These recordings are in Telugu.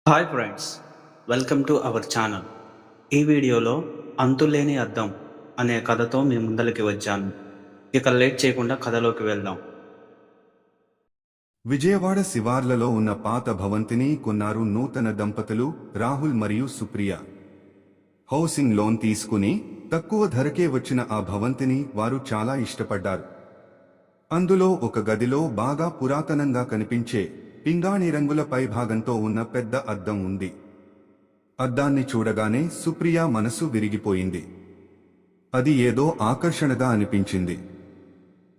Hi friends, welcome to our channel. ఈ వీడియోలో అంతులేని అద్దం అనే కథతో మీ ముందరికి వచ్చాను. ఇక లేట్ చేయకుండా కథలోకి వెళ్దాం. విజయవాడ శివార్లలో ఉన్న పాత భవంతిని కొన్నారు నూతన దంపతులు రాహుల్ మరియు సుప్రియ. హౌసింగ్ లోన్ తీసుకుని తక్కువ ధరకే వచ్చిన ఆ భవంతిని వారు చాలా ఇష్టపడ్డారు. అందులో ఒక గదిలో బాగా పురాతనంగా కనిపించే పింగాణి రంగుల పైభాగంతో ఉన్న పెద్ద అద్దం ఉంది. అద్దాన్ని చూడగానే సుప్రియ మనసు విరిగిపోయింది. అది ఏదో ఆకర్షణగా అనిపించింది.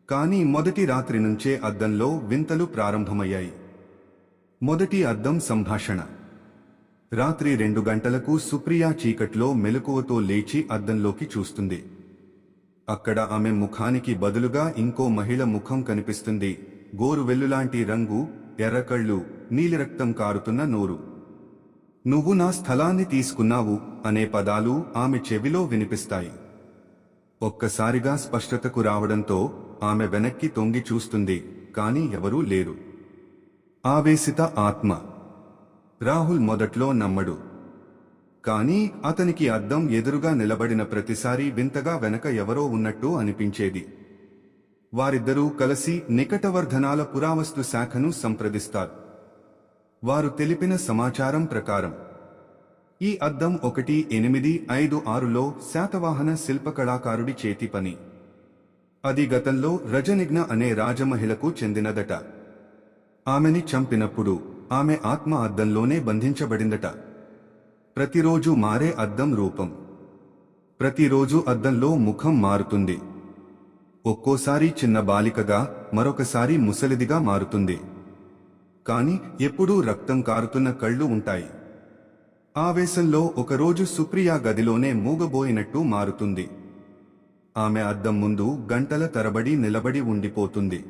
కానీ మొదటి రాత్రి నుంచే అద్దంలో వింతలు ప్రారంభమయ్యాయి. మొదటి అద్దం సంభాషణ. రాత్రి 2 గంటలకు సుప్రియ చీకట్లో మెలకువతో లేచి అద్దంలోకి చూస్తుంది. అక్కడ ఆమె ముఖానికి బదులుగా ఇంకో మహిళ ముఖం కనిపిస్తుంది. గోరువెల్లులాంటి రంగు, ఎర్రకళ్ళు, నీలిరక్తం కారుతున్న నోరు. "నువ్వు నా స్థలాన్ని తీసుకున్నావు" అనే పదాలు ఆమె చెవిలో వినిపిస్తాయి. ఒక్కసారిగా స్పష్టతకు రావడంతో ఆమె వెనక్కి తొంగి చూస్తుంది, కాని ఎవరూ లేరు. ఆవేశిత ఆత్మ. రాహుల్ మొదట్లో నమ్మడు. కానీ అతనికి అద్దం ఎదురుగా నిలబడిన ప్రతిసారీ వింతగా వెనక ఎవరో ఉన్నట్టు అనిపించేది. వారిద్దరూ కలిసి నికటవర్ధనాల పురావస్తు శాఖను సంప్రదిస్తారు. వారు తెలిపిన సమాచారం ప్రకారం ఈ అద్దం 1856లో శాతవాహన శిల్పకళాకారుడి చేతి పని. అది గతంలో రజనిగ్న అనే రాజమహిళకు చెందినదట. ఆమెని చంపినప్పుడు ఆమె ఆత్మ అద్దంలోనే బంధించబడిందట. ప్రతిరోజు మారే అద్దం రూపం. ప్రతిరోజు అద్దంలో ముఖం మారుతుంది. ఒక్కోసారి చిన్న బాలికగా, మరొకసారి ముసలిదిగా మారుతుంది. కాని ఎప్పుడూ రక్తం కారుతున్న కళ్ళు ఉంటాయి. ఆవేశంలో ఒకరోజు సుప్రియ గదిలోనే మూగబోయినట్టు మారుతుంది. ఆమె అద్దం ముందు గంటల తరబడి నిలబడి ఉండిపోతుంది.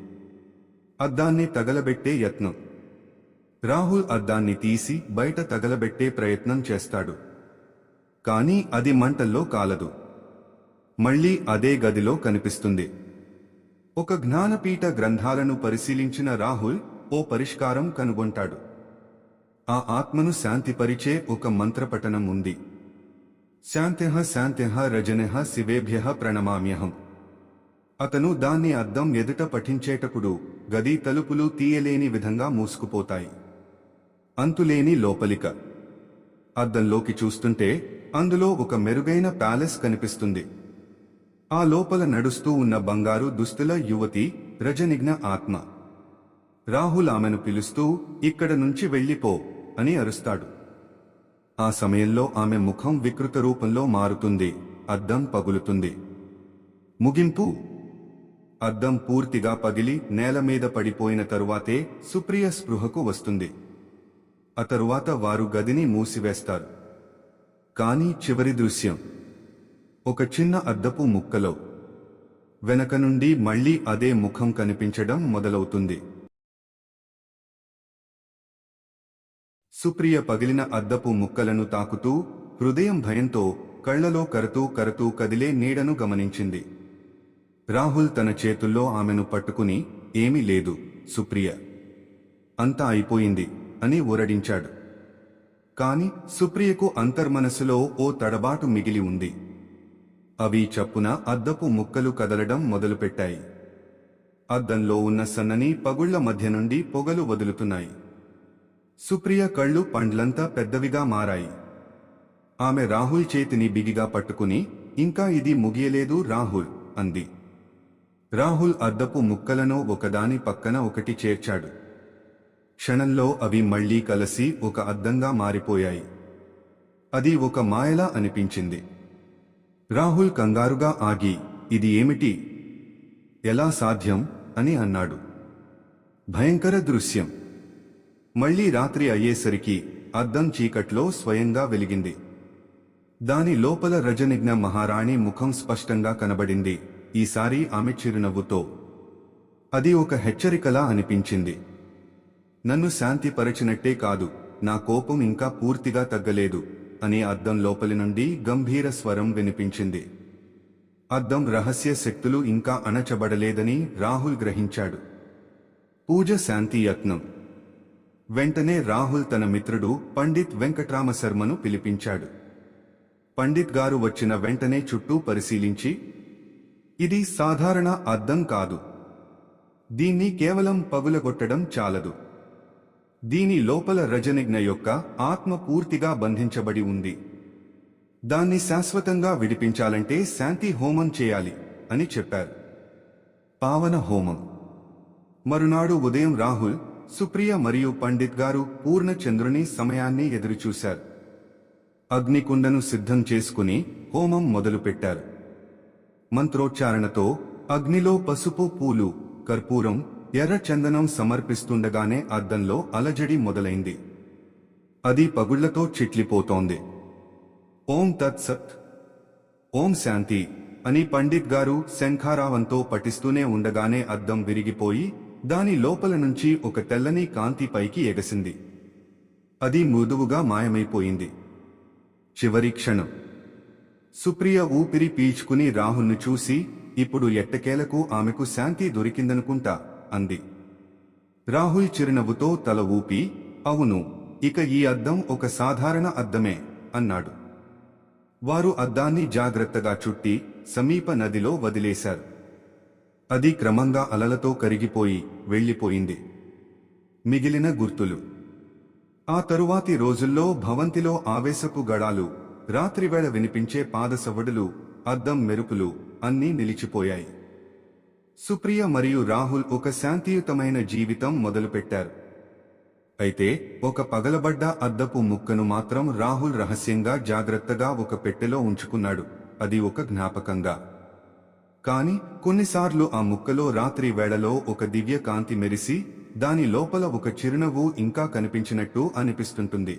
అద్దాన్ని తగలబెట్టే యత్నం. రాహుల్ అద్దాన్ని తీసి బయట తగలబెట్టే ప్రయత్నం చేస్తాడు. కాని అది మంటల్లో కాలదు. మళ్లీ అదే గదిలో కనిపిస్తుంది. ఒక జ్ఞానపీఠ గ్రంథాలను పరిశీలించిన రాహుల్ ఓ పరిష్కారం కనుగొంటాడు. ఆ ఆత్మను శాంతిపరిచే ఒక మంత్రపఠనం ఉంది. శాంత్యః శాంత్యః రజనః శివేభ్యః ప్రణమామ్యహం. అతను దాన్ని అద్దం ఎదుట పఠించేటప్పుడు గది తలుపులు తీయలేని విధంగా మూసుకుపోతాయి. అంతులేని లోపలిక. అద్దంలోకి చూస్తుంటే అందులో ఒక మెరుగైన ప్యాలెస్ కనిపిస్తుంది. ఆ లోపల నడుస్తూ ఉన్న బంగారు దుస్తుల యువతి రజనిగ్న ఆత్మ. రాహుల్ ఆమెను పిలుస్తూ "ఇక్కడ నుంచి వెళ్ళిపో" అని అరుస్తాడు. ఆ సమయంలో ఆమె ముఖం వికృత రూపంలో మారుతుంది. అద్దం పగులుతుంది. ముగింపు. అద్దం పూర్తిగా పగిలి నేల మీద పడిపోయిన తరువాతే సుప్రియ స్పృహకు వస్తుంది. ఆ తరువాత వారు గదిని మూసివేస్తారు. కానీ చివరి దృశ్యం ఒక చిన్న అద్దపు ముక్కలో. వెనక నుండి మళ్లీ అదే ముఖం కనిపించడం మొదలవుతుంది. సుప్రియ పగిలిన అద్దపు ముక్కలను తాకుతూ హృదయం భయంతో కళ్లలో కరుతూ కరుతూ కదిలే నీడను గమనించింది. రాహుల్ తన చేతుల్లో ఆమెను పట్టుకుని "ఏమీ లేదు సుప్రియ, అంతా అయిపోయింది" అని ఊరడించాడు. కాని సుప్రియకు అంతర్మనస్సులో ఓ తడబాటు మిగిలి ఉంది. అవి చప్పున అద్దపు ముక్కలు కదలడం మొదలుపెట్టాయి. అద్దంలో ఉన్న సన్నని పగుళ్ల మధ్య నుండి పొగలు వదులుతున్నాయి. సుప్రియ కళ్ళు పండ్లంతా పెద్దవిగా మారాయి. ఆమె రాహుల్ చేతిని బిగిగా పట్టుకుని "ఇంకా ఇది ముగియలేదు రాహుల్" అంది. రాహుల్ అద్దపు ముక్కలను ఒకదాని పక్కన ఒకటి చేర్చాడు. క్షణంలో అవి మళ్లీ కలిసి ఒక అద్దంగా మారిపోయాయి. అది ఒక మాయలా అనిపించింది. రాహుల్ కంగారుగా ఆగి "ఇది ఏమిటి? ఎలా సాధ్యం?" అని అన్నాడు. భయంకర దృశ్యం. మళ్లీ రాత్రి అయ్యేసరికి అద్దం చీకట్లో స్వయంగా వెలిగింది. దాని లోపల రజనిగ్న మహారాణి ముఖం స్పష్టంగా కనబడింది. ఈసారి ఆమె చిరునవ్వుతో. అది ఒక హెచ్చరికలా అనిపించింది. "నన్ను శాంతిపరచినట్టే కాదు, నా కోపం ఇంకా పూర్తిగా తగ్గలేదు" అని అద్దం లోపలి నుండి గంభీర స్వరం వినిపించింది. అద్దం రహస్య శక్తులు ఇంకా అణచబడలేదని రాహుల్ గ్రహించాడు. పూజ శాంతి యత్నం. వెంటనే రాహుల్ తన మిత్రుడు పండిత్ వెంకట్రామ శర్మను పిలిపించాడు. పండిత్ గారు వచ్చిన వెంటనే చుట్టూ పరిశీలించి, ఇది సాధారణ అద్దం కాదు. దీన్ని కేవలం పగులగొట్టడం చాలదు. దీని లోపల రజనిజ్ఞ యొక్క ఆత్మ పూర్తిగా బంధించబడి ఉంది. దాన్ని శాశ్వతంగా విడిపించాలంటే శాంతి హోమం చేయాలి అని చెప్పారు. పావన హోమం. మరునాడు ఉదయం రాహుల్, సుప్రియ మరియు పండిత్ గారు పూర్ణచంద్రుని సమయాన్ని ఎదురుచూశారు. అగ్నికుండను సిద్ధం చేసుకుని హోమం మొదలుపెట్టారు. మంత్రోచ్చారణతో అగ్నిలో పసుపు, పూలు, కర్పూరం, ఎర్ర చందనం సమర్పిస్తుండగానే అద్దంలో అలజడి మొదలైంది. అది పగుళ్లతో చిట్లిపోతోంది. ఓం తత్ సత్, ఓం శాంతి అని పండిత్ గారు శంఖారావంతో పఠిస్తూనే ఉండగానే అద్దం విరిగిపోయి దాని లోపల నుంచి ఒక తెల్లని కాంతి పైకి ఎగసింది. అది మృదువుగా మాయమైపోయింది. చివరి క్షణం. సుప్రియ ఊపిరి పీల్చుకుని రాహుల్ను చూసి, ఇప్పుడు ఎట్టకేలకు ఆమెకు శాంతి దొరికిందనుకుంటా అంది. రాహుల్ చిరునవ్వుతో తల ఊపి, అవును, ఇక ఈ అద్దం ఒక సాధారణ అద్దమే అన్నాడు. వారు అద్దాన్ని జాగ్రత్తగా చుట్టి సమీప నదిలో వదిలేశారు. అది క్రమంగా అలలతో కరిగిపోయి వెళ్లిపోయింది. మిగిలిన గుర్తులు. ఆ తరువాతి రోజుల్లో భవంతిలో ఆవేశపు గడాలు, రాత్రివేళ వినిపించే పాదసవడులు, అద్దం మెరుపులు అన్నీ నిలిచిపోయాయి. సుప్రియ మరియు రాహుల్ ఒక శాంతియుతమైన జీవితం మొదలుపెట్టారు. అయితే ఒక పగలబడ్డ అద్దపు ముక్కను మాత్రం రాహుల్ రహస్యంగా జాగ్రత్తగా ఒక పెట్టెలో ఉంచుకున్నాడు. అది ఒక జ్ఞాపకంగా. కాని కొన్నిసార్లు ఆ ముక్కలో రాత్రి వేళలో ఒక దివ్య కాంతి మెరిసి దాని లోపల ఒక చిరునవ్వు ఇంకా కనిపించినట్టు అనిపిస్తుంటుంది.